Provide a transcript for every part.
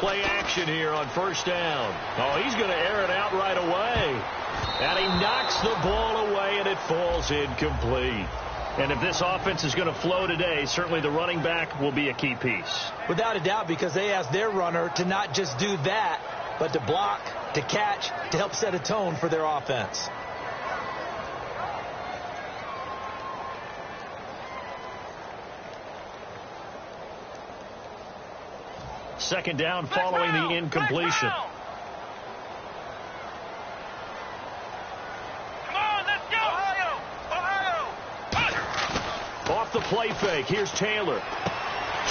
play action here on first down. Oh, he's going to air it out right away. And he knocks the ball away, and it falls incomplete. And if this offense is going to flow today, certainly the running back will be a key piece. Without a doubt, because they asked their runner to not just do that, but to block, to catch, to help set a tone for their offense. Second down following the incompletion. Off the play fake. Here's Taylor.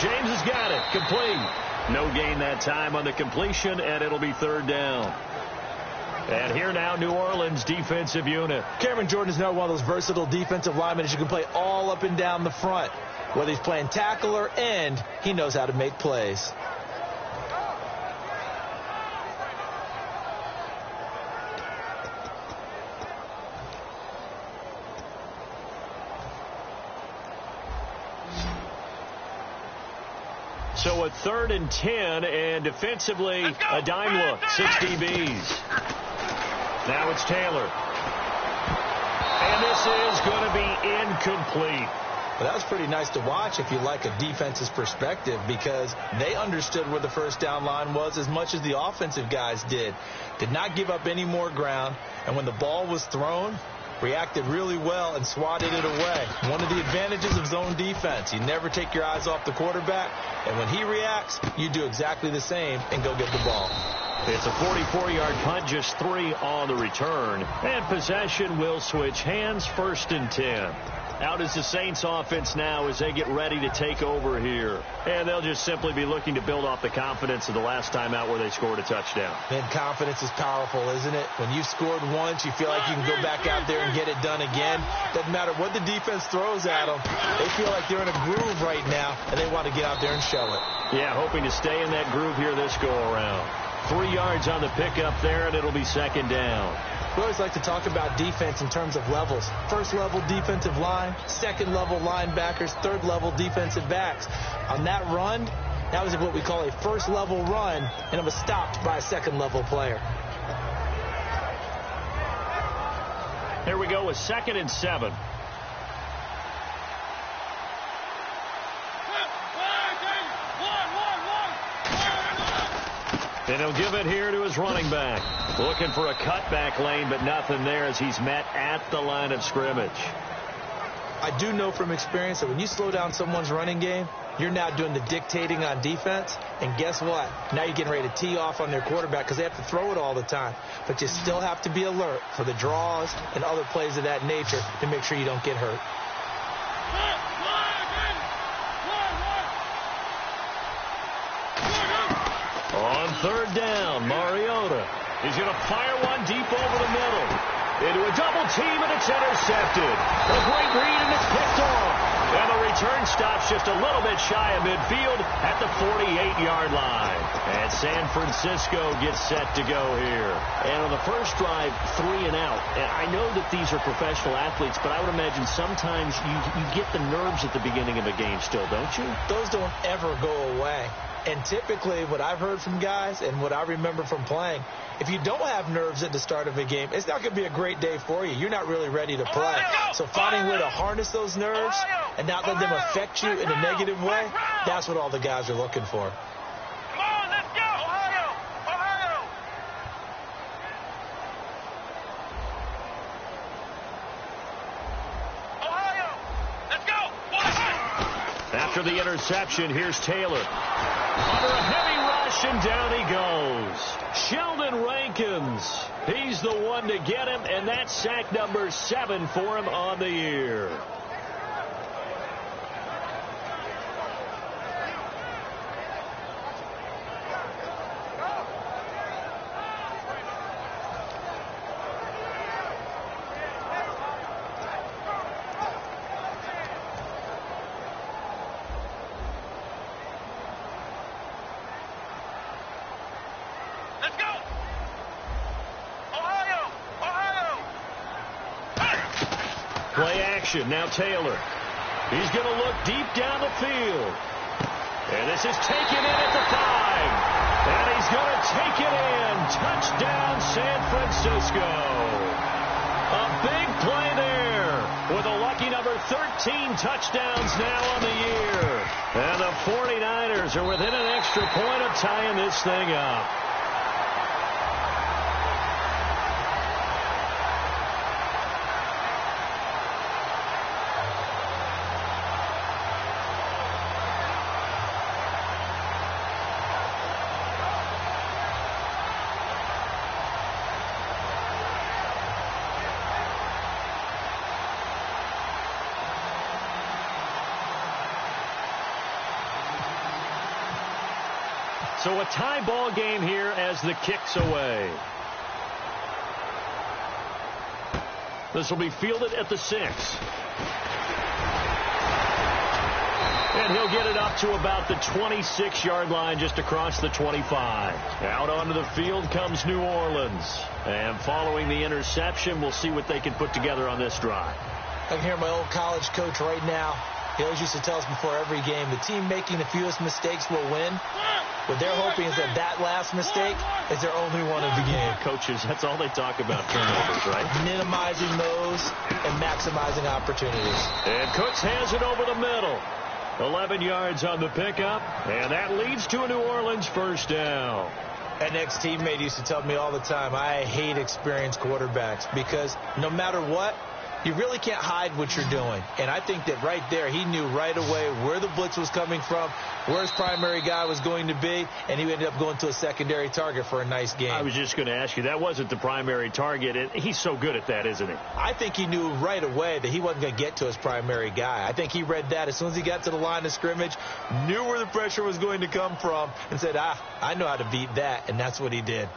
James has got it. Complete. No gain that time on the completion, and it'll be third down. And here now, New Orleans defensive unit. Cameron Jordan is another one of those versatile defensive linemen that you can play all up and down the front. Whether he's playing tackle or end, he knows how to make plays. So a 3rd and 10, and defensively a dime look, 6 DBs. Now it's Taylor. And this is going to be incomplete. Well, that was pretty nice to watch if you like a defense's perspective, because they understood where the first down line was as much as the offensive guys did. Did not give up any more ground, and when the ball was thrown, reacted really well and swatted it away. One of the advantages of zone defense, you never take your eyes off the quarterback, and when he reacts, you do exactly the same and go get the ball. It's a 44-yard punt, just 3 on the return, and possession will switch hands, 1st and 10. Out is the Saints offense now as they get ready to take over here. And they'll just simply be looking to build off the confidence of the last time out where they scored a touchdown. And confidence is powerful, isn't it? When you've scored once, you feel like you can go back out there and get it done again. Doesn't matter what the defense throws at them. They feel like they're in a groove right now, and they want to get out there and show it. Yeah, hoping to stay in that groove here this go-around. 3 yards on the pickup there, and it'll be 2nd down. We always like to talk about defense in terms of levels. 1st level defensive line, 2nd level linebackers, 3rd level defensive backs. On that run, that was what we call a 1st level run, and it was stopped by a 2nd level player. Here we go with 2nd and 7. And he'll give it here to his running back. Looking for a cutback lane, but nothing there as he's met at the line of scrimmage. I do know from experience that when you slow down someone's running game, you're now doing the dictating on defense. And guess what? Now you're getting ready to tee off on their quarterback because they have to throw it all the time. But you still have to be alert for the draws and other plays of that nature to make sure you don't get hurt. On 3rd down, Mariota is going to fire one deep over the middle. Into a double team, and it's intercepted. A great read, and it's picked off. And the return stops just a little bit shy of midfield at the 48-yard line. And San Francisco gets set to go here. And on the first drive, 3 and out. And I know that these are professional athletes, but I would imagine sometimes you get the nerves at the beginning of a game still, don't you? Those don't ever go away. And typically, what I've heard from guys and what I remember from playing, if you don't have nerves at the start of a game, it's not going to be a great day for you. You're not really ready to play. So finding a way to harness those nerves and not let them affect you in a negative way, that's what all the guys are looking for. Come on, let's go! Ohio! Ohio! Ohio! Let's go! After the interception, here's Taylor. Under a heavy rush, and down he goes. Sheldon Rankins. He's the one to get him, and that's sack number 7 for him on the year. Play action. Now Taylor. He's going to look deep down the field. And this is taken in at the 5. And he's going to take it in. Touchdown, San Francisco. A big play there with a lucky number 13 touchdowns now on the year. And the 49ers are within an extra point of tying this thing up. So a tie ball game here as the kick's away. This will be fielded at the 6. And he'll get it up to about the 26-yard line, just across the 25. Out onto the field comes New Orleans. And following the interception, we'll see what they can put together on this drive. I can hear my old college coach right now. He always used to tell us before every game, the team making the fewest mistakes will win. What they're hoping is that last mistake is their only one of the game. Coaches, that's all they talk about, turnovers, right? Minimizing those and maximizing opportunities. And Cooks has it over the middle. 11 yards on the pickup, and that leads to a New Orleans first down. An ex-teammate used to tell me all the time, I hate experienced quarterbacks because no matter what, you really can't hide what you're doing. And I think that right there, he knew right away where the blitz was coming from, where his primary guy was going to be, and he ended up going to a secondary target for a nice game. I was just going to ask you, that wasn't the primary target. And he's so good at that, isn't he? I think he knew right away that he wasn't going to get to his primary guy. I think he read that as soon as he got to the line of scrimmage, knew where the pressure was going to come from, and said, I know how to beat that, and that's what he did.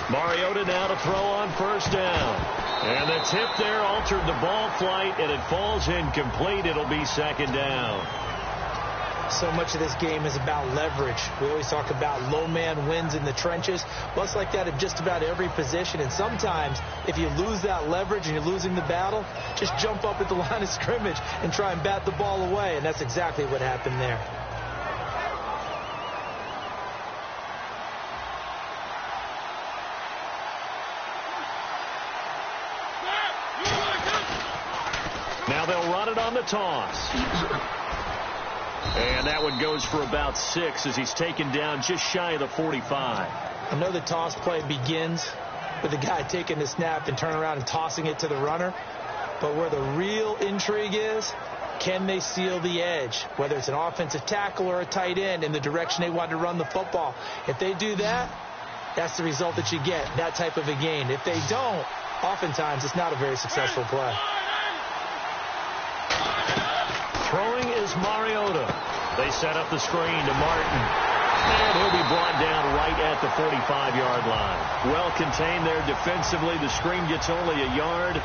Mariota now to throw on first down. And the tip there altered the ball flight, and it falls incomplete. It'll be second down. So much of this game is about leverage. We always talk about low man wins in the trenches. Well, it's like that at just about every position. And sometimes, if you lose that leverage and you're losing the battle, just jump up at the line of scrimmage and try and bat the ball away. And that's exactly what happened there. Now they'll run it on the toss. And that one goes for about 6 as he's taken down just shy of the 45. I know the toss play begins with the guy taking the snap and turning around and tossing it to the runner. But where the real intrigue is, can they seal the edge, whether it's an offensive tackle or a tight end, in the direction they want to run the football? If they do that, that's the result that you get, that type of a gain. If they don't, oftentimes it's not a very successful play. Throwing is Mariota. They set up the screen to Martin. And he'll be brought down right at the 45-yard line. Well contained there defensively. The screen gets only a yard,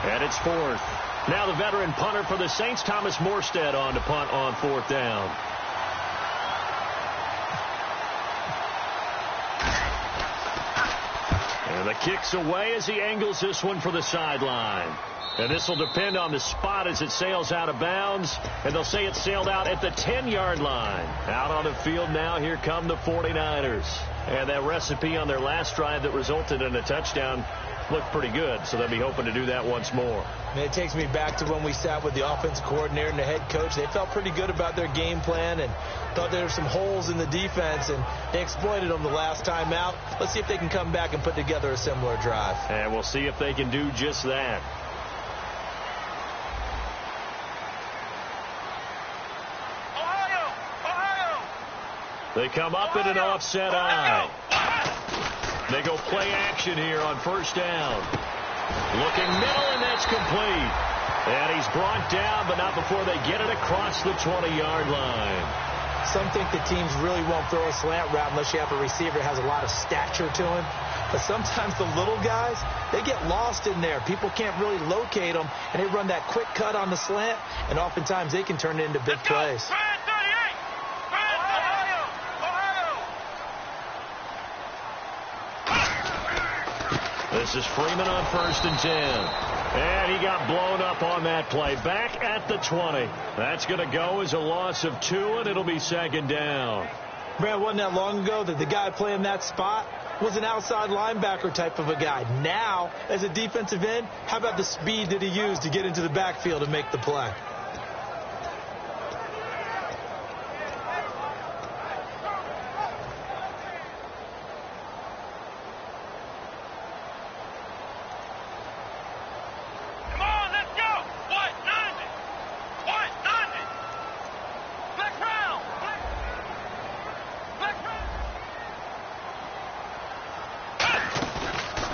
and it's 4th. Now the veteran punter for the Saints, Thomas Morstead, on to punt on 4th down. And the kick's away as he angles this one for the sideline. And this will depend on the spot as it sails out of bounds. And they'll say it sailed out at the 10-yard line. Out on the field now, here come the 49ers. And that recipe on their last drive that resulted in a touchdown looked pretty good. So they'll be hoping to do that once more. And it takes me back to when we sat with the offensive coordinator and the head coach. They felt pretty good about their game plan and thought there were some holes in the defense, and they exploited them the last time out. Let's see if they can come back and put together a similar drive. And we'll see if they can do just that. They come up in an offset eye. They go play action here on first down. Looking middle, and that's complete. And he's brought down, but not before they get it across the 20-yard line. Some think the teams really won't throw a slant route unless you have a receiver that has a lot of stature to him. But sometimes the little guys, they get lost in there. People can't really locate them, and they run that quick cut on the slant, and oftentimes they can turn it into big plays. The This is Freeman on 1st and 10. And he got blown up on that play. Back at the 20. That's going to go as a loss of 2, and it'll be 2nd down. Brad, wasn't that long ago that the guy playing that spot was an outside linebacker type of a guy. Now, as a defensive end, how about the speed that he used to get into the backfield and make the play?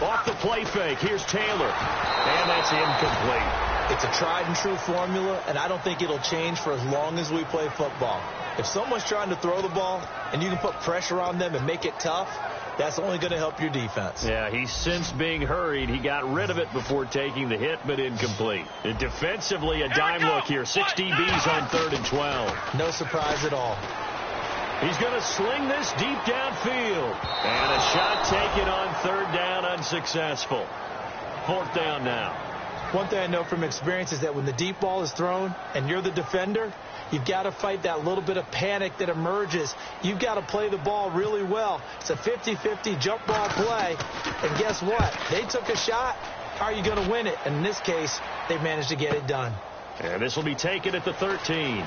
Off the play fake, here's Taylor, and that's incomplete. It's a tried and true formula, and I don't think it'll change for as long as we play football. If someone's trying to throw the ball and you can put pressure on them and make it tough, that's only going to help your defense. Yeah, he's since being hurried. He got rid of it before taking the hit, but incomplete. And defensively, a dime look here. 6 DBs on 3rd and 12. No surprise at all. He's going to sling this deep downfield. And a shot taken on 3rd down, unsuccessful. 4th down now. One thing I know from experience is that when the deep ball is thrown and you're the defender, you've got to fight that little bit of panic that emerges. You've got to play the ball really well. It's a 50-50 jump ball play. And guess what? They took a shot. How are you going to win it? And in this case, they managed to get it done. And this will be taken at the 13.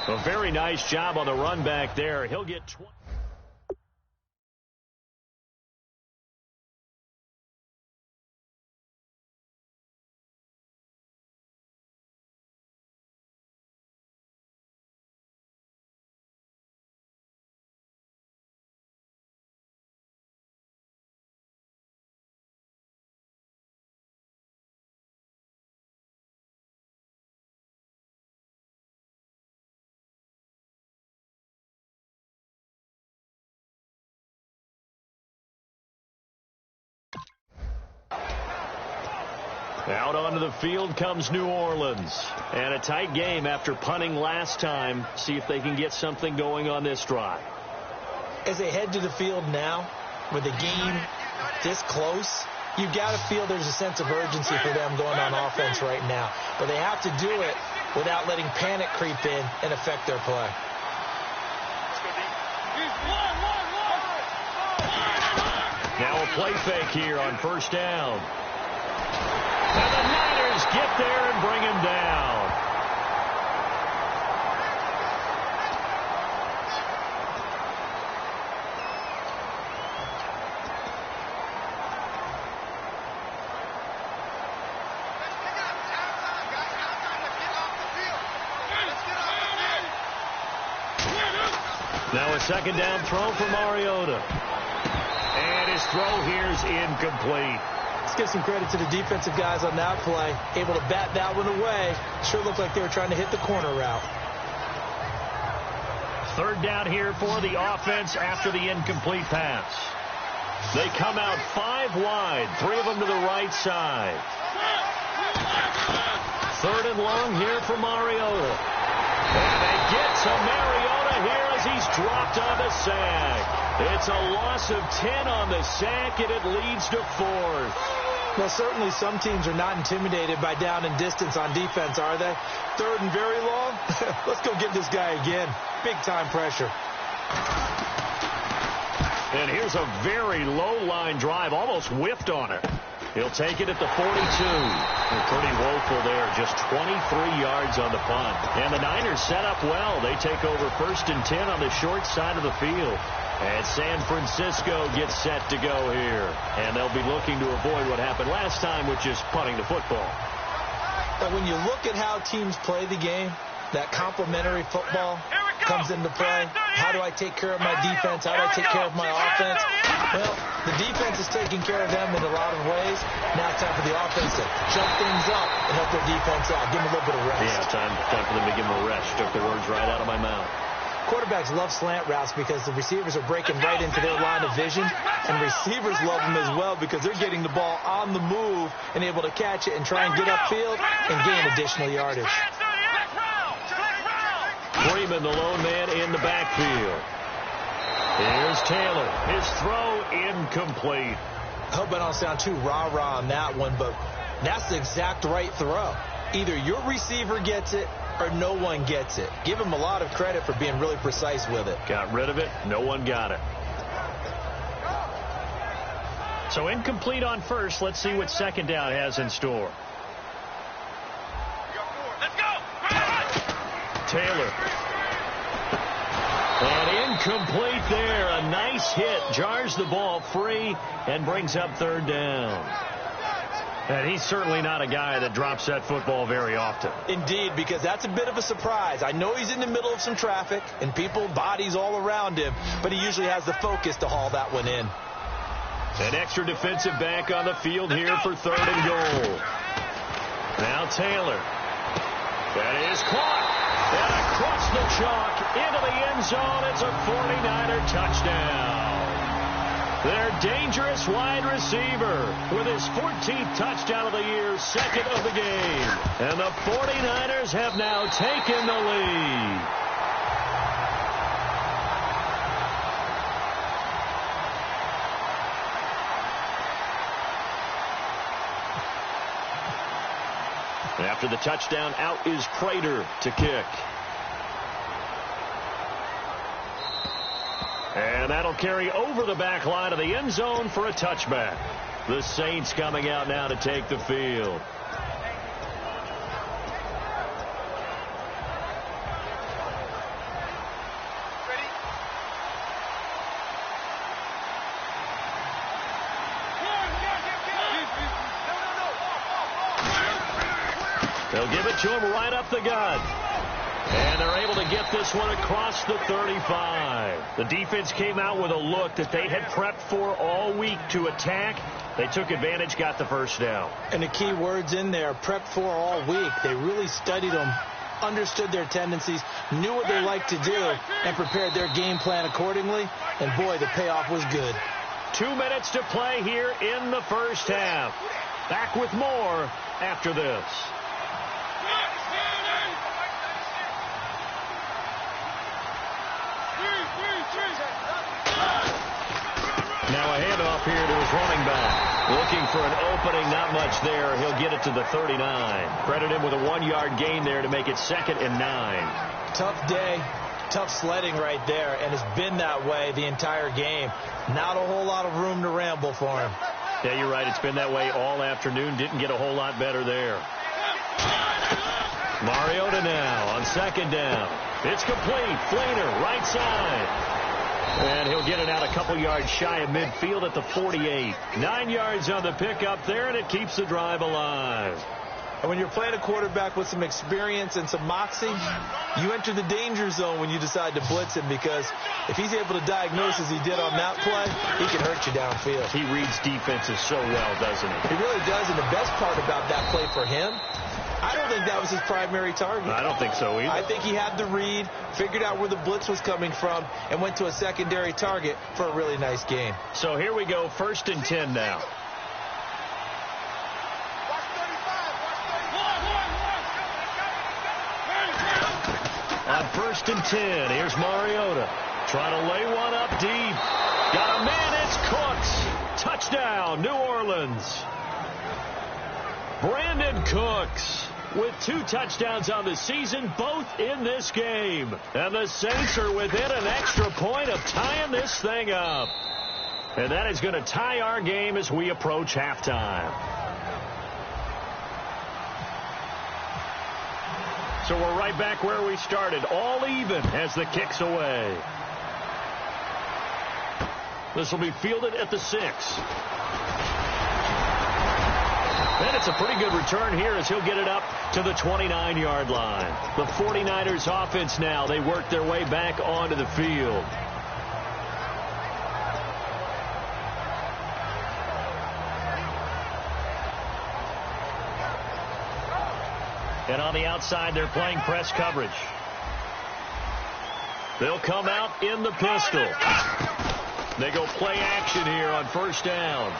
A very nice job on the run back there. He'll get 20. Out onto the field comes New Orleans. And a tight game after punting last time. See if they can get something going on this drive. As they head to the field now, with the game this close, you've got to feel there's a sense of urgency for them going on offense right now. But they have to do it without letting panic creep in and affect their play. Now a play fake here on 1st down. And the Niners get there and bring him down. Now a 2nd down throw for Mariota. And his throw here's incomplete. Let's give some credit to the defensive guys on that play. Able to bat that one away. Sure looked like they were trying to hit the corner route. 3rd down here for the offense after the incomplete pass. They come out 5 wide, 3 of them to the right side. 3rd and long here for Mariota. And they get to Mariota here as he's dropped on the sack. It's a loss of 10 on the sack, and it leads to 4th. Well, certainly some teams are not intimidated by down and distance on defense, are they? 3rd and very long? Let's go get this guy again. Big-time pressure. And here's a very low-line drive, almost whiffed on it. He'll take it at the 42. And pretty woeful there, just 23 yards on the punt. And the Niners set up well. They take over 1st and 10 on the short side of the field. And San Francisco gets set to go here. And they'll be looking to avoid what happened last time, which is punting the football. But when you look at how teams play the game, that complementary football comes into play. How do I take care of my defense? How do I take care of my offense? Well, the defense is taking care of them in a lot of ways. Now it's time for the offense to jump things up and help their defense out. Give them a little bit of rest. Yeah, time for them to give them a rest. Took the words right out of my mouth. Quarterbacks love slant routes because the receivers are breaking right into their line of vision, and receivers love them as well because they're getting the ball on the move and able to catch it and try and get upfield and gain additional yardage. Freeman, the lone man in the backfield. Here's Taylor. His throw incomplete. I hope I don't sound too rah-rah on that one, but that's the exact right throw. Either your receiver gets it or no one gets it. Give him a lot of credit for being really precise with it. Got rid of it. No one got it. So incomplete on first. Let's see what second down has in store. Let's go. Taylor. And incomplete there. A nice hit. Jars the ball free and brings up third down. And he's certainly not a guy that drops that football very often. Indeed, because that's a bit of a surprise. I know he's in the middle of some traffic and people, bodies all around him, but he usually has the focus to haul that one in. An extra defensive back on the field here for third and goal. Now Taylor. That is caught. And across the chalk into the end zone. It's a 49er touchdown. Their dangerous wide receiver with his 14th touchdown of the year, second of the game. And the 49ers have now taken the lead. After the touchdown, out is Prater to kick. And that'll carry over the back line of the end zone for a touchback. The Saints coming out now to take the field. They'll give it to him right up the gut. And they're able to get this one across the 35. The defense came out with a look that they had prepped for all week to attack. They took advantage, got the first down. And the key words in there, prepped for all week. They really studied them, understood their tendencies, knew what they liked to do, and prepared their game plan accordingly. And, boy, the payoff was good. 2 minutes to play here in the first half. Back with more after this. Now a handoff here to his running back. Looking for an opening, not much there. He'll get it to the 39. Credit him with a 1-yard gain there to make it 2nd and 9. Tough day, tough sledding right there, and it's been that way the entire game. Not a whole lot of room to ramble for him. Yeah, you're right. It's been that way all afternoon. Didn't get a whole lot better there. Mariota now on second down. It's complete. Fleener, right side. And he'll get it out a couple yards shy of midfield at the 48. 9 yards on the pickup there, and it keeps the drive alive. And when you're playing a quarterback with some experience and some moxie, you enter the danger zone when you decide to blitz him, because if he's able to diagnose as he did on that play, he can hurt you downfield. He reads defenses so well, doesn't he? He really does, and the best part about that play for him, I don't think that was his primary target. I don't think so either. I think he had the read, figured out where the blitz was coming from, and went to a secondary target for a really nice gain. So here we go, 1st and 10 now. On 1st and 10, here's Mariota. Trying to lay one up deep. Got a man, it's Cooks. Touchdown, New Orleans. Brandon Cooks with 2 touchdowns on the season, both in this game. And the Saints are within an extra point of tying this thing up. And that is going to tie our game as we approach halftime. So we're right back where we started, all even as the kick's away. This will be fielded at the 6. And it's a pretty good return here as he'll get it up to the 29-yard line. The 49ers offense now, they work their way back onto the field. And on the outside, they're playing press coverage. They'll come out in the pistol. They go play action here on 1st down.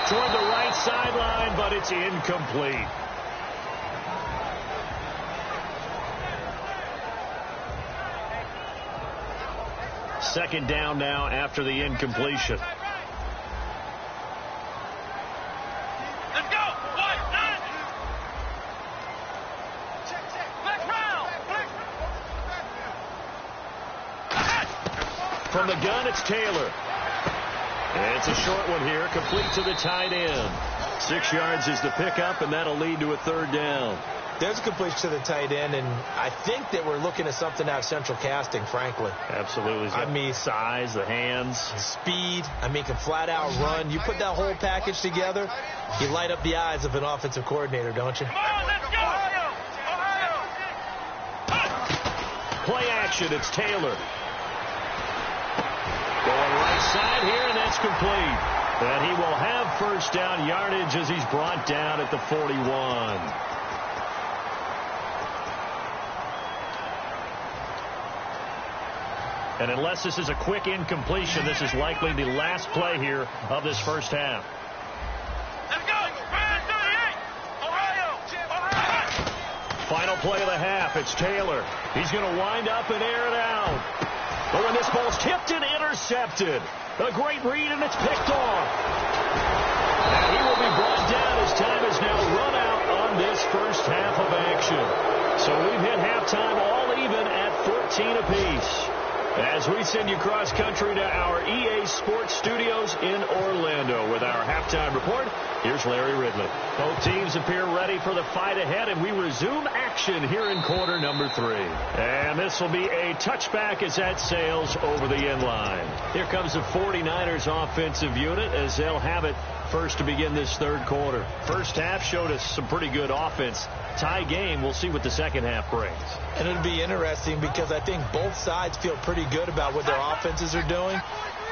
Toward the right sideline, but it's incomplete. second down now after the incompletion. Let's go. One, nine. Next round. From the gun, it's Taylor. And it's a short one here, complete to the tight end. 6 yards is the pickup, and that'll lead to a third down. There's a completion to the tight end, and I think that we're looking at something out of central casting, frankly. Absolutely. I mean, size, the hands. Speed. I mean, can flat out run. You put that whole package together, you light up the eyes of an offensive coordinator, don't you? Come on, let's go. Ohio. Play action, it's Taylor. Going right side here, and that's complete. And he will have first down yardage as he's brought down at the 41. And unless this is a quick incompletion, this is likely the last play here of this first half. Let's go. 38. Ohio. Final play of the half, it's Taylor. He's going to wind up and air it out. But when this ball's tipped and intercepted, a great read, and it's picked off. And he will be brought down as time is now run out on this first half of action. So we've hit halftime all even at 14 apiece. As we send you cross-country to our EA Sports Studios in Orlando with our halftime report, here's Larry Ridley. Both teams appear ready for the fight ahead, and we resume action here in quarter number 3. And this will be a touchback as that sails over the end line. Here comes the 49ers offensive unit as they'll have it first to begin this third quarter. First half showed us some pretty good offense. Tie game, we'll see what the second half brings. And it'll be interesting because I think both sides feel pretty good about what their offenses are doing.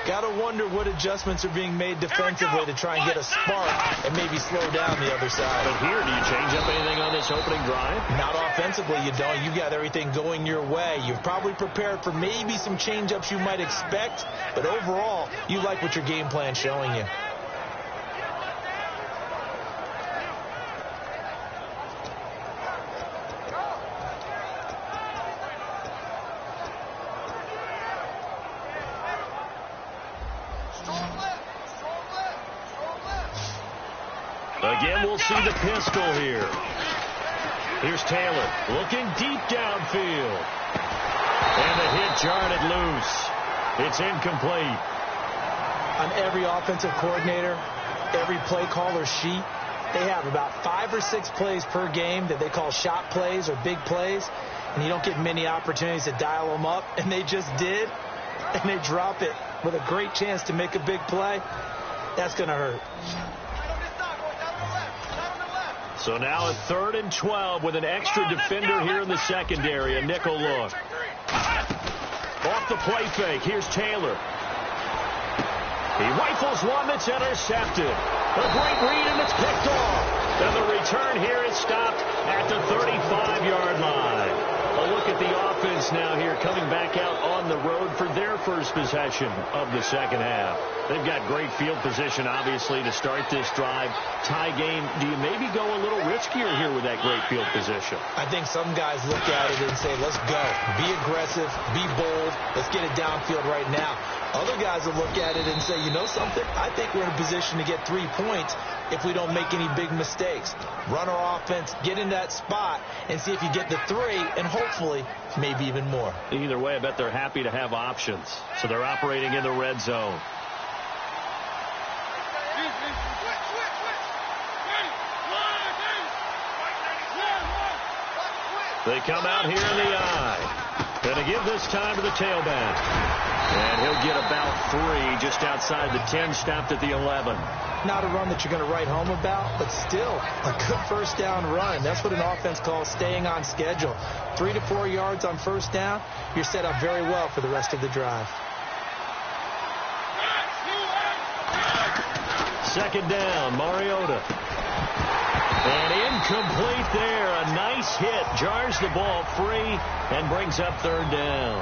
Got to wonder what adjustments are being made defensively to try and get a spark and maybe slow down the other side. But here, do you change up anything on this opening drive? Not offensively, you don't. You got everything going your way. You've probably prepared for maybe some change-ups you might expect, but overall, you like what your game plan's showing you. Again, we'll see the pistol here. Here's Taylor looking deep downfield. And the hit jarred it loose. It's incomplete. On every offensive coordinator, every play caller sheet, they have about 5 or 6 plays per game that they call shot plays or big plays. And you don't get many opportunities to dial them up. And they just did. And they drop it with a great chance to make a big play. That's going to hurt. So now a 3rd and 12 with an extra defender here in the secondary. A nickel look. Off the play fake. Here's Taylor. He rifles one that's intercepted. A great read, and it's picked off. And the return here is stopped at the 35-yard line. A look at the offense now here coming back out on the road for their first possession of the second half. They've got great field position, obviously, to start this drive. Tie game, do you maybe go a little riskier here with that great field position? I think some guys look at it and say, let's go. Be aggressive. Be bold. Let's get it downfield right now. Other guys will look at it and say, you know something? I think we're in a position to get 3 points if we don't make any big mistakes. Run our offense, get in that spot, and see if you get the 3, and hopefully maybe even more. Either way, I bet they're happy to have options. So they're operating in the red zone. They come out here in the eye. Going to give this time to the tailback. And he'll get about 3 just outside the 10, stopped at the 11. Not a run that you're going to write home about, but still a good first down run. That's what an offense calls staying on schedule. 3 to 4 yards on first down, you're set up very well for the rest of the drive. Second down, Mariota. And incomplete there. A nice hit. Jars the ball free and brings up 3rd down.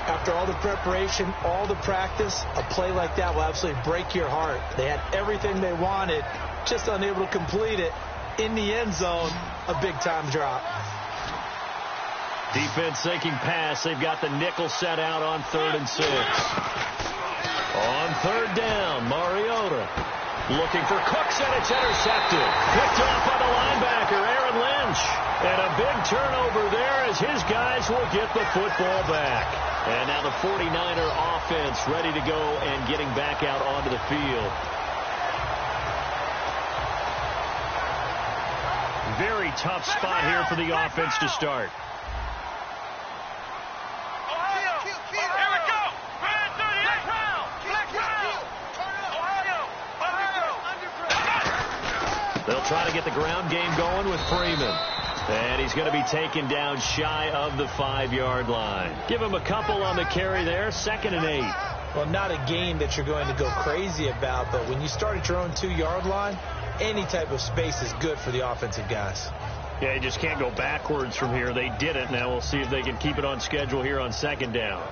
After all the preparation, all the practice, a play like that will absolutely break your heart. They had everything they wanted, just unable to complete it. In the end zone, a big-time drop. Defense thinking pass. They've got the nickel set out on 3rd and 6. On 3rd down, Mariota looking for Cooks, and it's intercepted. Picked off by the linebacker, Aaron Lynch. And a big turnover there as his guys will get the football back. And now the 49er offense ready to go and getting back out onto the field. Very tough spot here for the offense to start. They'll try to get the ground game going with Freeman. And he's going to be taken down shy of the 5-yard line. Give him a couple on the carry there. 2nd and 8. Well, not a game that you're going to go crazy about, but when you start at your own 2-yard line, any type of space is good for the offensive guys. Yeah, you just can't go backwards from here. They did it. Now we'll see if they can keep it on schedule here on 2nd down.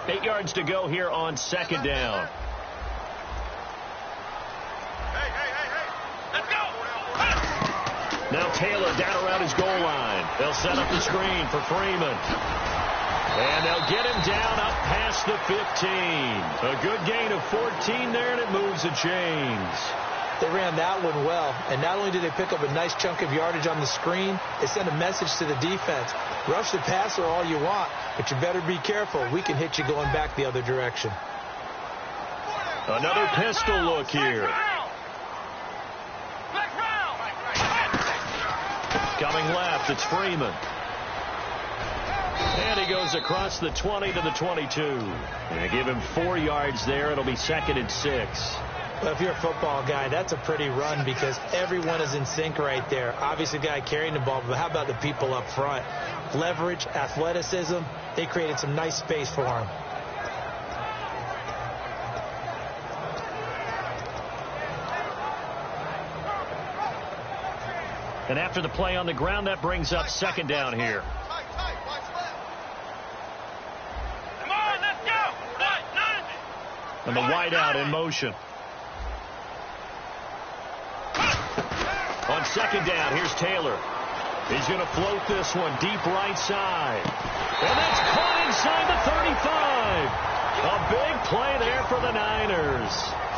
8 yards to go here on 2nd down. Now Taylor down around his goal line. They'll set up the screen for Freeman. And they'll get him down up past the 15. A good gain of 14 there, and it moves the chains. They ran that one well, and not only did they pick up a nice chunk of yardage on the screen, they sent a message to the defense. Rush the passer all you want, but you better be careful. We can hit you going back the other direction. Another pistol look here. Coming left, it's Freeman. And he goes across the 20 to the 22. And give him 4 yards there. It'll be 2nd and 6. Well, if you're a football guy, that's a pretty run because everyone is in sync right there. Obviously, the guy carrying the ball, but how about the people up front? Leverage, athleticism, they created some nice space for him. And after the play on the ground, that brings up 2nd down here. Come on, let's go. And the wideout in motion. On 2nd down, here's Taylor. He's going to float this one deep right side. And that's caught inside the 35. A big play there for the Niners.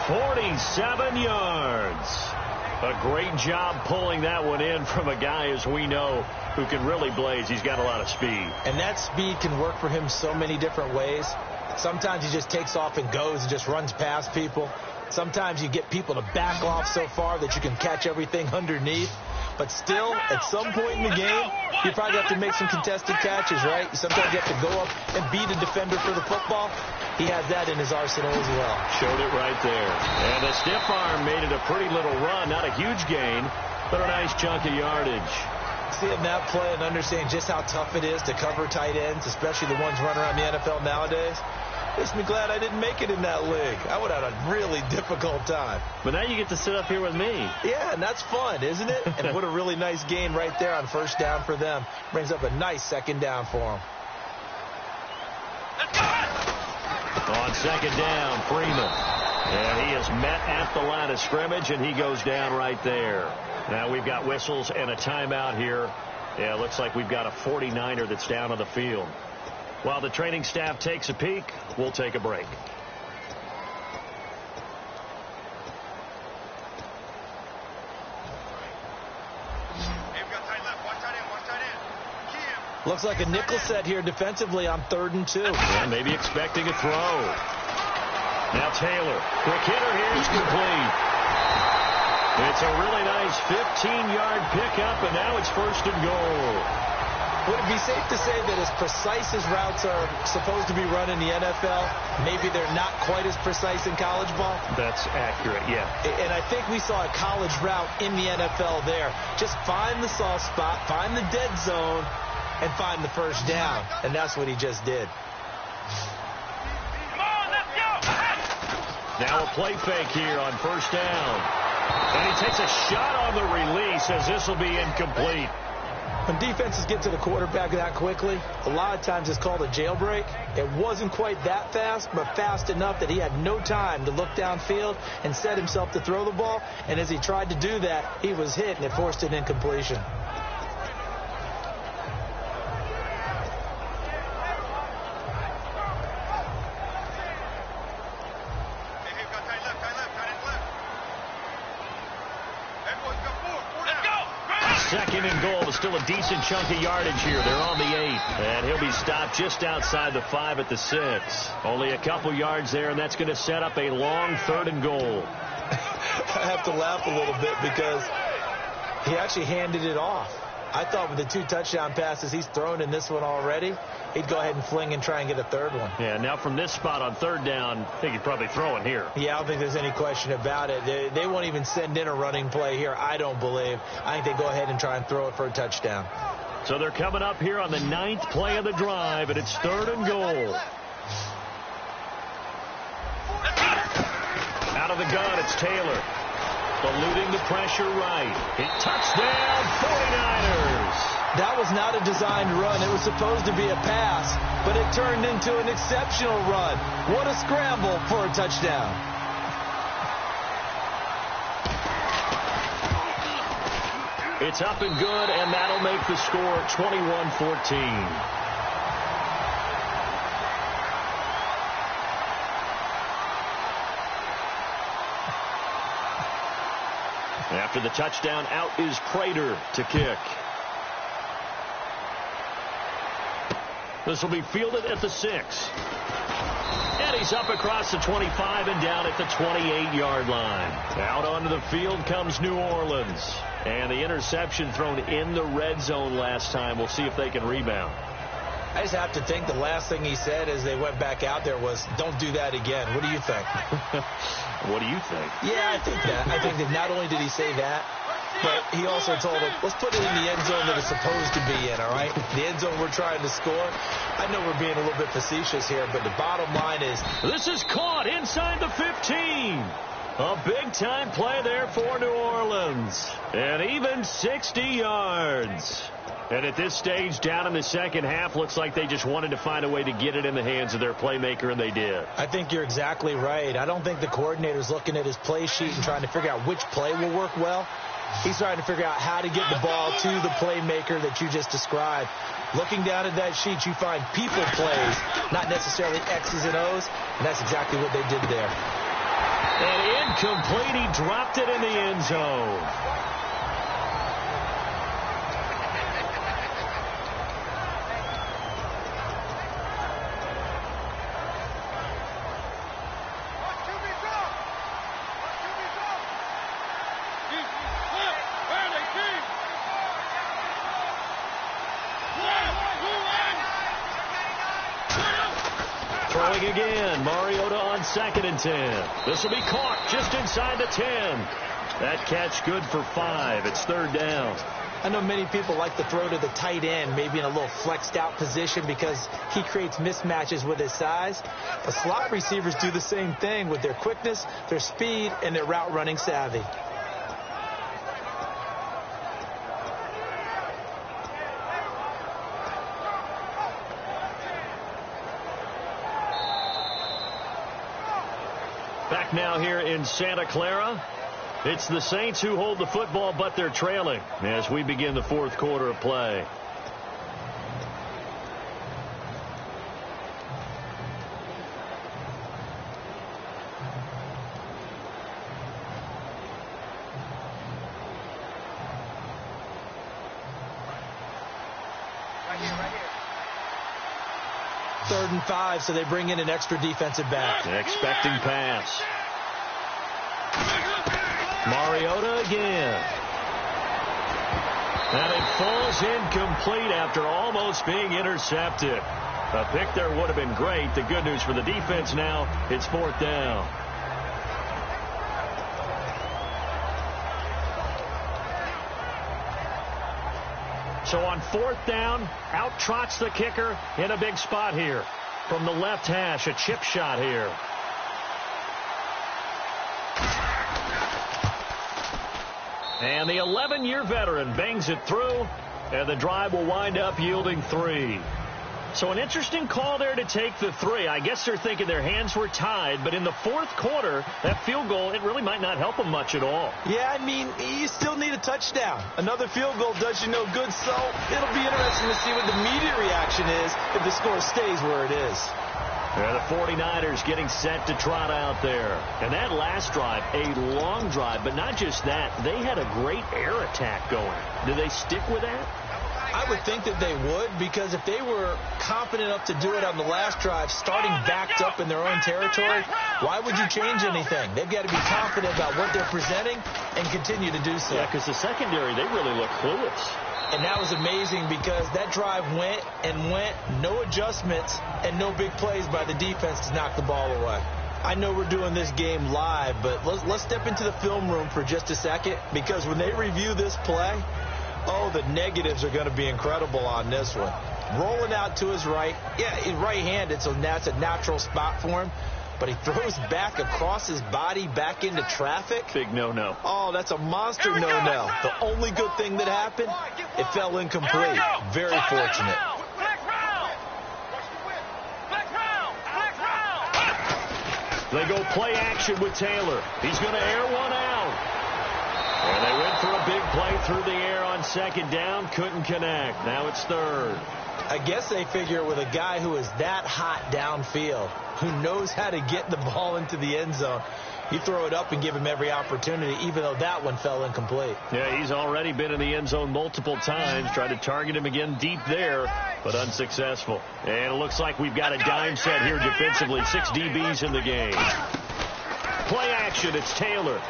47 yards. A great job pulling that one in from a guy, as we know, who can really blaze. He's got a lot of speed. And that speed can work for him so many different ways. Sometimes he just takes off and goes and just runs past people. Sometimes you get people to back off so far that you can catch everything underneath. But still, at some point in the game, you probably have to make some contested catches, right? Sometimes you have to go up and beat a defender for the football. He has that in his arsenal as well. Showed it right there. And the stiff arm made it a pretty little run. Not a huge gain, but a nice chunk of yardage. Seeing that play and understanding just how tough it is to cover tight ends, especially the ones running around the NFL nowadays, makes me glad I didn't make it in that league. I would have had a really difficult time. But now you get to sit up here with me. Yeah, and that's fun, isn't it? And what a really nice gain right there on 1st down for them. Brings up a nice 2nd down for them. On 2nd down, Freeman. And he is met at the line of scrimmage, and he goes down right there. Now we've got whistles and a timeout here. Yeah, it looks like we've got a 49er that's down on the field. While the training staff takes a peek, we'll take a break. Looks like a nickel set here defensively on 3rd and 2. Yeah, maybe expecting a throw. Now Taylor. Quick hitter here is complete. It's a really nice 15-yard pickup, and now it's 1st and goal. Would it be safe to say that as precise as routes are supposed to be run in the NFL, maybe they're not quite as precise in college ball? That's accurate, yeah. And I think we saw a college route in the NFL there. Just find the soft spot, find the dead zone, and find the 1st down. And that's what he just did. Come on, let's go. Now a play fake here on 1st down. And he takes a shot on the release as this will be incomplete. When defenses get to the quarterback that quickly, a lot of times it's called a jailbreak. It wasn't quite that fast, but fast enough that he had no time to look downfield and set himself to throw the ball. And as he tried to do that, he was hit, and it forced an incompletion. 2nd and goal. But still a decent chunk of yardage here. They're on the 8. And he'll be stopped just outside the 5 at the 6. Only a couple yards there, and that's going to set up a long 3rd and goal. I have to laugh a little bit because he actually handed it off. I thought with the 2 touchdown passes he's thrown in this one already, he'd go ahead and fling and try and get a 3rd one. Yeah, now from this spot on 3rd down, I think he'd probably throw it here. Yeah, I don't think there's any question about it. They won't even send in a running play here, I don't believe. I think they go ahead and try and throw it for a touchdown. So they're coming up here on the 9th play of the drive, and it's 3rd and goal. Out of the gun, it's Taylor. Eluding the pressure right. Touchdown, 49ers. That was not a designed run. It was supposed to be a pass, but it turned into an exceptional run. What a scramble for a touchdown. It's up and good, and that'll make the score 21-14. After the touchdown, out is Prater to kick. This will be fielded at the 6. And he's up across the 25 and down at the 28-yard line. Out onto the field comes New Orleans. And the interception thrown in the red zone last time. We'll see if they can rebound. I just have to think the last thing he said as they went back out there was, don't do that again. What do you think? What do you think? Yeah, I think that. I think that not only did he say that, but he also told him, let's put it in the end zone that it's supposed to be in, all right? The end zone we're trying to score. I know we're being a little bit facetious here, but the bottom line is... This is caught inside the 15. A big-time play there for New Orleans. And even 60 yards. And at this stage, down in the second half, looks like they just wanted to find a way to get it in the hands of their playmaker, and they did. I think you're exactly right. I don't think the coordinator's looking at his play sheet and trying to figure out which play will work well. He's trying to figure out how to get the ball to the playmaker that you just described. Looking down at that sheet, you find people plays, not necessarily X's and O's, and that's exactly what they did there. And incomplete. He dropped it in the end zone. Throwing again. Mariota on 2nd and 10. This will be caught just inside the 10. That catch good for 5. It's 3rd down. I know many people like to throw to the tight end, maybe in a little flexed out position because he creates mismatches with his size. But slot receivers do the same thing with their quickness, their speed, and their route running savvy. Back now here in Santa Clara. It's the Saints who hold the football, but they're trailing as we begin the 4th quarter of play. Right here. 3rd and 5, so they bring in an extra defensive back. Expecting pass. Mariota again. And it falls incomplete after almost being intercepted. A pick there would have been great. The good news for the defense now, it's 4th down. So on 4th down, out trots the kicker in a big spot here. From the left hash, a chip shot here. And the 11-year veteran bangs it through, and the drive will wind up yielding 3. So an interesting call there to take the 3. I guess they're thinking their hands were tied, but in the 4th quarter, that field goal, it really might not help them much at all. Yeah, I mean, you still need a touchdown. Another field goal does you no good, so it'll be interesting to see what the immediate reaction is if the score stays where it is. And the 49ers getting set to trot out there. And that last drive, a long drive, but not just that. They had a great air attack going. Do they stick with that? I would think that they would, because if they were confident enough to do it on the last drive, starting backed up in their own territory, why would you change anything? They've got to be confident about what they're presenting and continue to do so. Yeah, because the secondary, they really look clueless. And that was amazing because that drive went and went, no adjustments and no big plays by the defense to knock the ball away. I know we're doing this game live, but let's step into the film room for just a second, because when they review this play, oh, the negatives are going to be incredible on this one. Rolling out to his right. Yeah, he's right-handed, so that's a natural spot for him. But he throws back across his body back into traffic. Big no-no. Oh, that's a monster no-no. The only good thing that happened, it fell incomplete. Very fortunate. They go play action with Taylor. He's going to air one out. And they went for a big play through the air on second down. Couldn't connect. Now it's third. I guess they figure with a guy who is that hot downfield, who knows how to get the ball into the end zone, you throw it up and give him every opportunity, even though that one fell incomplete. Yeah, he's already been in the end zone multiple times. Tried to target him again deep there, but unsuccessful. And it looks like we've got a dime set here defensively. 6 DBs in the game. Play action. It's Taylor.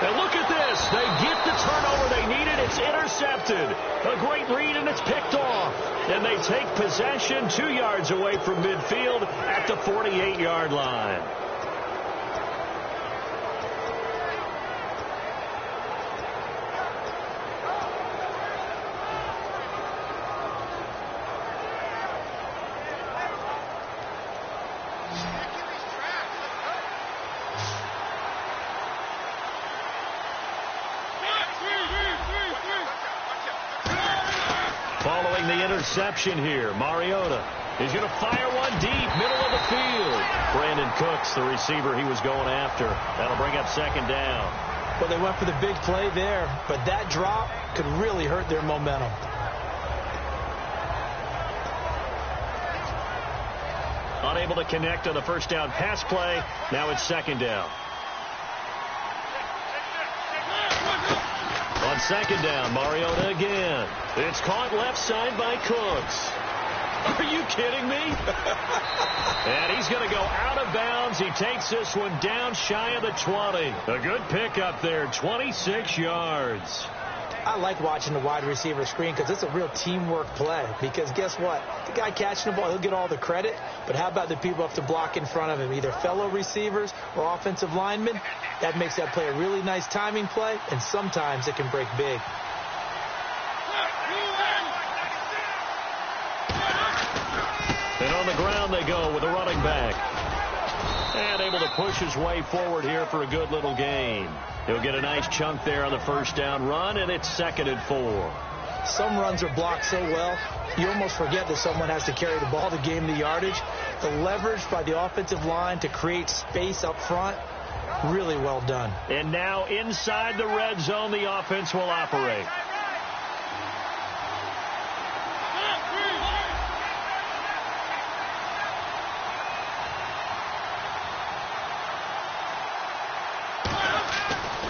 And look at this. They get the turnover they needed. It's intercepted. A great read, and it's picked off. And they take possession 2 yards away from midfield at the 48-yard line. Following the interception here, Mariota is going to fire one deep, middle of the field. Brandon Cooks, the receiver he was going after. That'll bring up second down. Well, they went for the big play there, but that drop could really hurt their momentum. Unable to connect on the first down pass play. Now it's second down. On second down, Mariota again. It's caught left side by Cooks. Are you kidding me? And he's going to go out of bounds. He takes this one down shy of the 20. A good pickup there, 26 yards. I like watching the wide receiver screen because it's a real teamwork play. Because guess what? The guy catching the ball, he'll get all the credit. But how about the people up to block in front of him, either fellow receivers or offensive linemen? That makes that play a really nice timing play, and sometimes it can break big. And on the ground they go with a running back. And able to push his way forward here for a good little gain. He'll get a nice chunk there on the first down run, and it's 2nd and 4. Some runs are blocked so well, you almost forget that someone has to carry the ball to gain the yardage. The leverage by the offensive line to create space up front, really well done. And now inside the red zone, the offense will operate.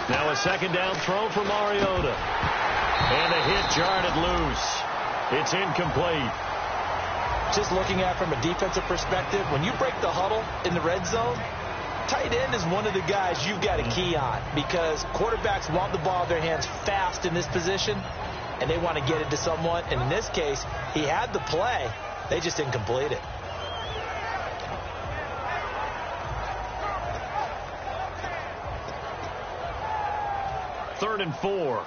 Now a second down throw for Mariota. And a hit jarred it loose. It's incomplete. Just looking at it from a defensive perspective, when you break the huddle in the red zone, tight end is one of the guys you've got to key on, because quarterbacks want the ball in their hands fast in this position, and they want to get it to someone. And in this case, he had the play. They just didn't complete it. Third and 4.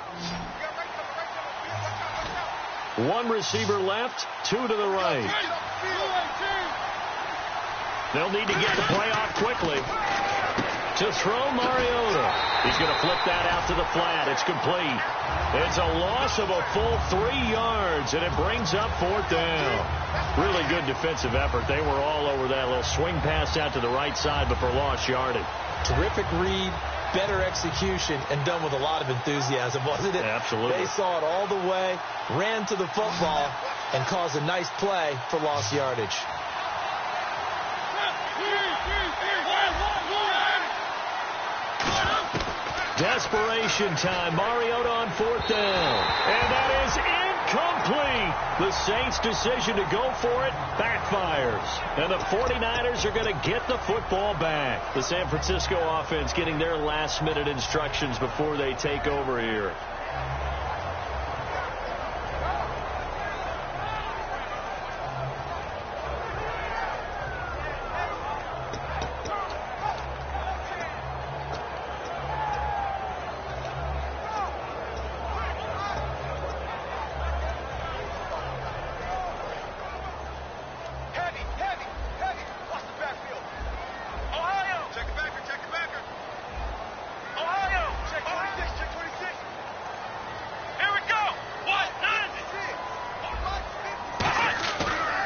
One receiver left, 2 to the right. They'll need to get the play off quickly. To throw Mariota. He's going to flip that out to the flat. It's complete. It's a loss of a full 3 yards, and it brings up 4th down. Really good defensive effort. They were all over that little swing pass out to the right side, but for lost yardage. Terrific read, better execution, and done with a lot of enthusiasm, wasn't it? Absolutely. They saw it all the way, ran to the football, and caused a nice play for lost yardage. Desperation time. Mariota on 4th down. And that is incomplete. The Saints' decision to go for it backfires. And the 49ers are going to get the football back. The San Francisco offense getting their last-minute instructions before they take over here.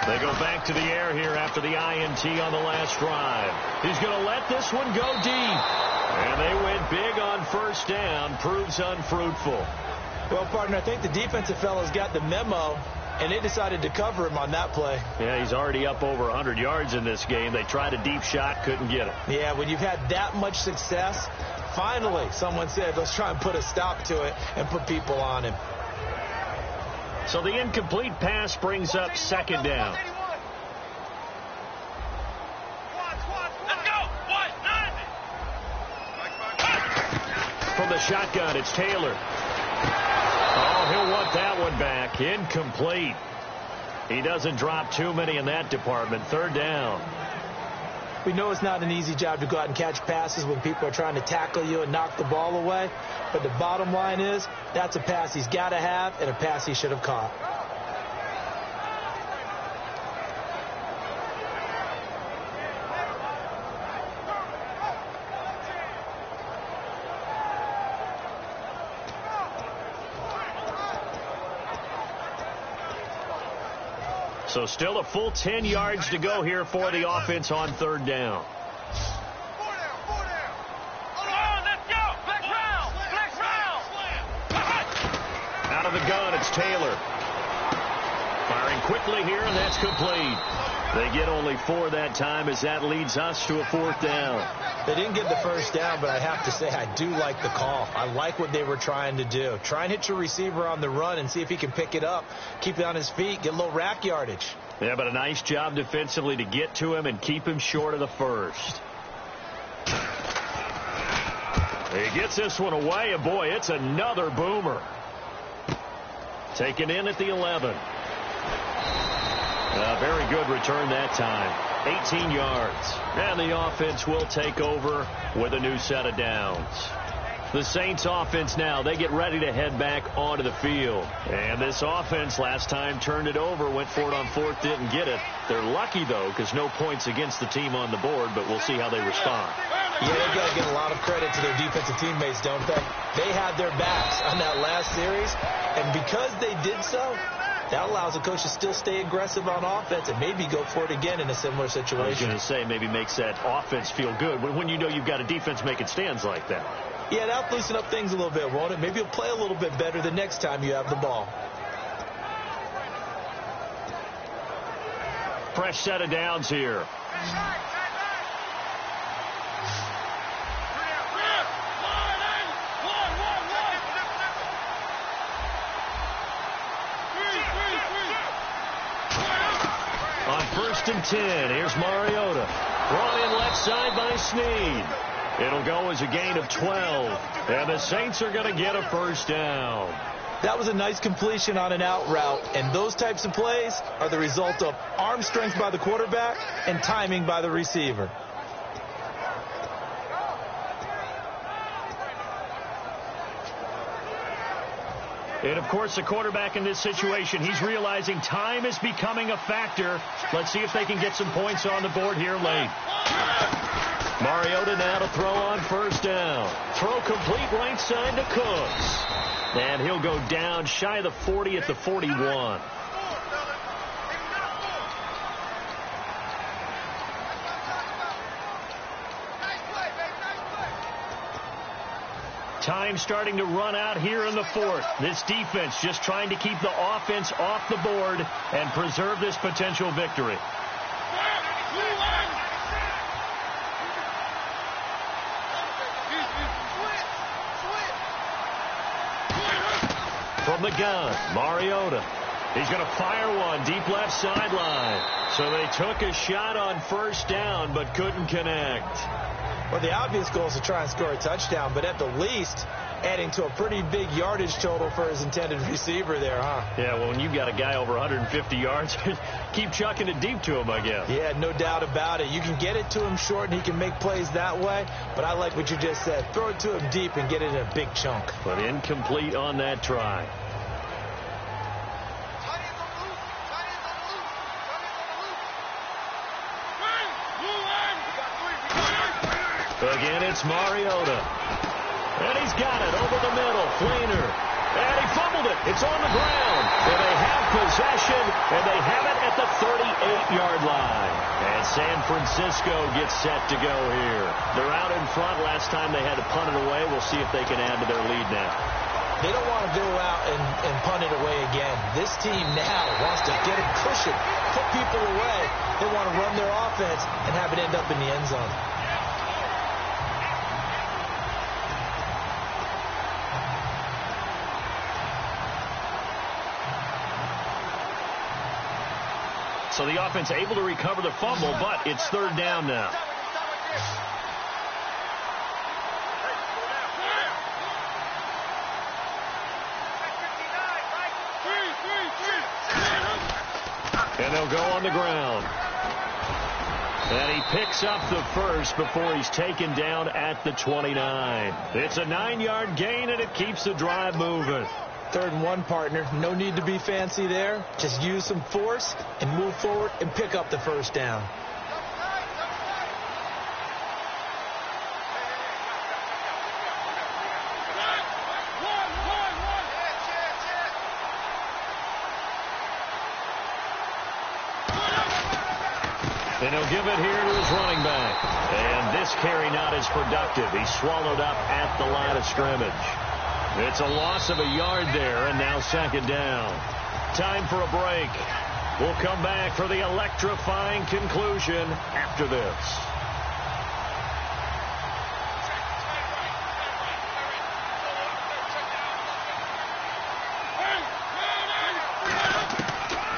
They go back to the air here after the INT on the last drive. He's going to let this one go deep. And they went big on 1st down. Proves unfruitful. Well, partner, I think the defensive fellows got the memo, and they decided to cover him on that play. Yeah, he's already up over 100 yards in this game. They tried a deep shot, couldn't get it. Yeah, when you've had that much success, finally someone said, let's try and put a stop to it and put people on him. So the incomplete pass brings up 2nd down. From the shotgun, it's Taylor. Oh, he'll want that one back. Incomplete. He doesn't drop too many in that department. 3rd down. We know it's not an easy job to go out and catch passes when people are trying to tackle you and knock the ball away. But the bottom line is, that's a pass he's got to have and a pass he should have caught. So still a full 10 yards to go here for the offense on 3rd down. Out of the gun, it's Taylor. Firing quickly here, and that's complete. They get only 4 that time as that leads us to a 4th down. They didn't get the 1st down, but I have to say I do like the call. I like what they were trying to do. Try and hit your receiver on the run and see if he can pick it up, keep it on his feet, get a little rack yardage. Yeah, but a nice job defensively to get to him and keep him short of the 1st. He gets this one away, and boy, it's another boomer. Taken in at the 11. Very good return that time. 18 yards. And the offense will take over with a new set of downs. The Saints offense now, they get ready to head back onto the field. And this offense last time turned it over, went for it on 4th, didn't get it. They're lucky, though, because no points against the team on the board, but we'll see how they respond. Yeah, they've got to give a lot of credit to their defensive teammates, don't they? They had their backs on that last series, and because they did so, that allows the coach to still stay aggressive on offense and maybe go for it again in a similar situation. I was going to say, maybe makes that offense feel good when you know you've got a defense making stands like that. Yeah, that'll loosen up things a little bit, won't it? Maybe you'll play a little bit better the next time you have the ball. Fresh set of downs here. On 1st and 10, here's Mariota. Brought in left side by Snead. It'll go as a gain of 12. And the Saints are going to get a 1st down. That was a nice completion on an out route. And those types of plays are the result of arm strength by the quarterback and timing by the receiver. And, of course, the quarterback in this situation, he's realizing time is becoming a factor. Let's see if they can get some points on the board here late. Mariota now to throw on 1st down. Throw complete right side to Cooks. And he'll go down shy of the 40 at the 41. Time starting to run out here in the 4th. This defense just trying to keep the offense off the board and preserve this potential victory. From the gun, Mariota. He's going to fire one deep left sideline. So they took a shot on first down but couldn't connect. Well, the obvious goal is to try and score a touchdown, but at the least, adding to a pretty big yardage total for his intended receiver there, huh? Yeah, well, when you've got a guy over 150 yards, keep chucking it deep to him, I guess. Yeah, no doubt about it. You can get it to him short, and he can make plays that way, but I like what you just said. Throw it to him deep and get it in a big chunk. But incomplete on that try. Again, it's Mariota. And he's got it over the middle. Fleener. And he fumbled it. It's on the ground. And they have possession, and they have it at the 38-yard line. And San Francisco gets set to go here. They're out in front. Last time they had to punt it away. We'll see if they can add to their lead now. They don't want to go out and punt it away again. This team now wants to get a cushion, put people away. They want to run their offense and have it end up in the end zone. So the offense able to recover the fumble, but it's third down now. And they'll go on the ground. And he picks up the first before he's taken down at the 29. It's a 9-yard gain, and it keeps the drive moving. 3rd and 1, partner. No need to be fancy there. Just use some force and move forward and pick up the first down. And he'll give it here to his running back. And this carry not as productive. He's swallowed up at the line of scrimmage. It's a loss of a yard there, and now 2nd down. Time for a break. We'll come back for the electrifying conclusion after this.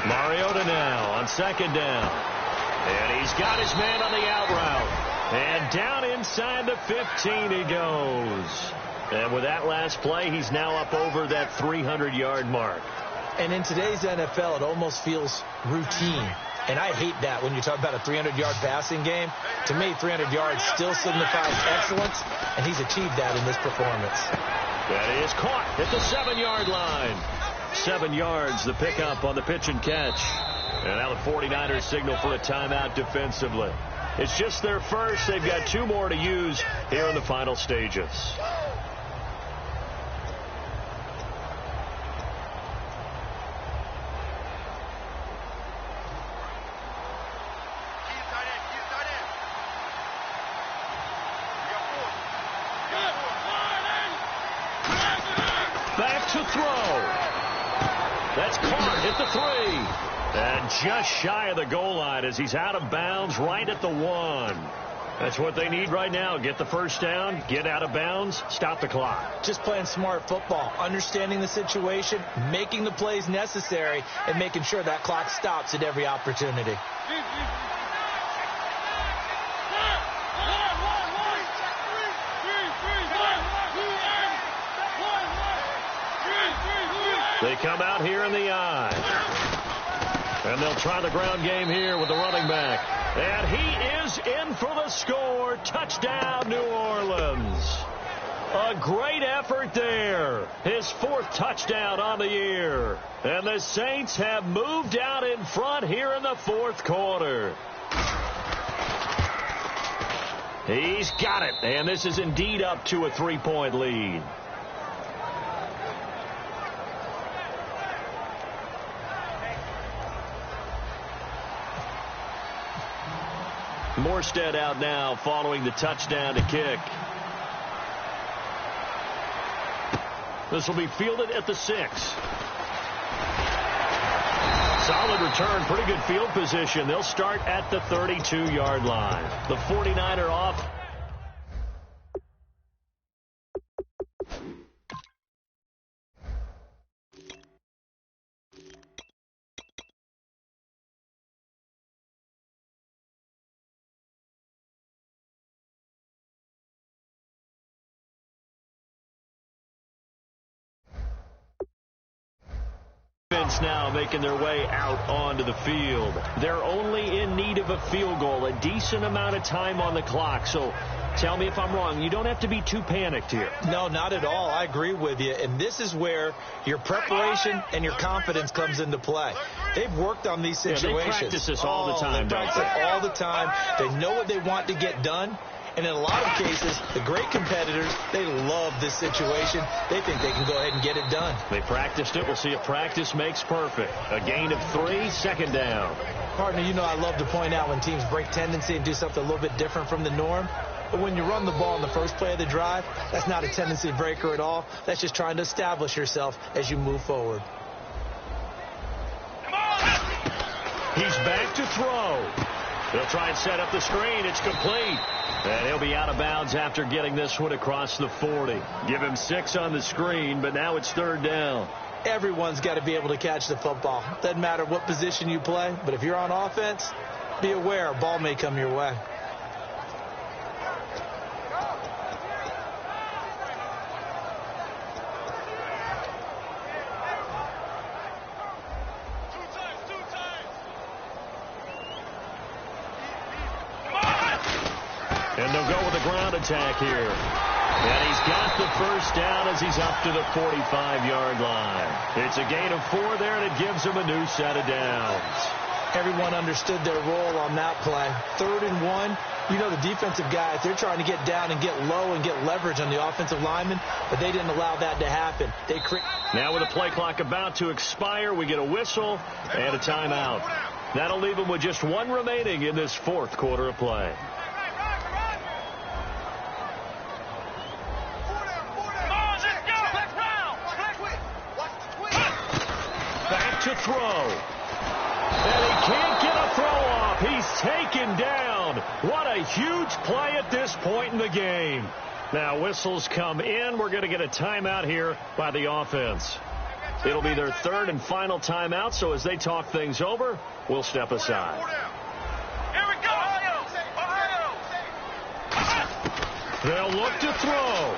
Mariota now on 2nd down. And he's got his man on the out route. And down inside the 15 he goes. And with that last play, he's now up over that 300-yard mark. And in today's NFL, it almost feels routine. And I hate that when you talk about a 300-yard passing game. To me, 300 yards still signifies excellence, and he's achieved that in this performance. That is caught at the 7-yard line. 7 yards, the pickup on the pitch and catch. And now the 49ers signal for a timeout defensively. It's just their first. They've got 2 more to use here in the final stages. Back to throw. That's caught at the 3. And just shy of the goal line as he's out of bounds right at the 1. That's what they need right now. Get the first down, get out of bounds, stop the clock. Just playing smart football, understanding the situation, making the plays necessary, and making sure that clock stops at every opportunity. They come out here in the eye. And they'll try the ground game here with the running back. And he is in for the score. Touchdown, New Orleans. A great effort there. His 4th touchdown on the year. And the Saints have moved out in front here in the 4th quarter. He's got it. And this is indeed up to a 3-point lead. Morstead out now following the touchdown to kick. This will be fielded at the 6. Solid return, pretty good field position. They'll start at the 32-yard line. The 49er off. offense now making their way out onto the field. They're only in need of a field goal, a decent amount of time on the clock. So tell me if I'm wrong. You don't have to be too panicked here. No, not at all. I agree with you. And this is where your preparation and your confidence comes into play. They've worked on these situations. Yeah, they practice this all the time. They practice it all the time. They know what they want to get done. And in a lot of cases, the great competitors, they love this situation. They think they can go ahead and get it done. They practiced it. We'll see if practice makes perfect. A gain of 3, second down. Partner, you know I love to point out when teams break tendency and do something a little bit different from the norm. But when you run the ball in the first play of the drive, that's not a tendency breaker at all. That's just trying to establish yourself as you move forward. He's back to throw. They'll try and set up the screen. It's complete. And he'll be out of bounds after getting this one across the 40. Give him 6 on the screen, but now it's third down. Everyone's got to be able to catch the football. Doesn't matter what position you play, but if you're on offense, be aware a ball may come your way. And they'll go with a ground attack here. And he's got the first down as he's up to the 45-yard line. It's a gain of 4 there, and it gives him a new set of downs. Everyone understood their role on that play. 3rd and 1. You know the defensive guys, they're trying to get down and get low and get leverage on the offensive linemen, but they didn't allow that to happen. Now with the play clock about to expire, we get a whistle and a timeout. That'll leave them with just 1 remaining in this 4th quarter of play. Back to throw. And he can't get a throw off. He's taken down. What a huge play at this point in the game. Now whistles come in. We're going to get a timeout here by the offense. It'll be their 3rd and final timeout, so as they talk things over, we'll step aside. Here we go, Ohio! They'll look to throw.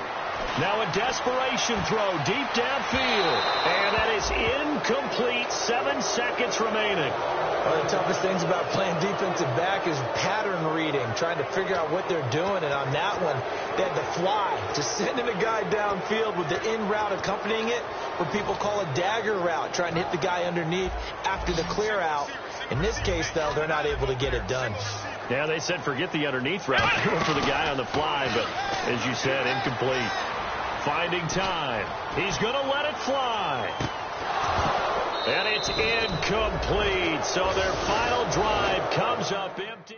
Now a desperation throw deep downfield. And that is incomplete. 7 seconds remaining. One of the toughest things about playing defensive back is pattern reading, trying to figure out what they're doing. And on that one, they had to fly, just sending a guy downfield with the in route accompanying it, what people call a dagger route, trying to hit the guy underneath after the clear out. In this case, though, they're not able to get it done. Yeah, they said forget the underneath route. They went for the guy on the fly, but as you said, incomplete. Finding time. He's going to let it fly. And it's incomplete. So their final drive comes up empty.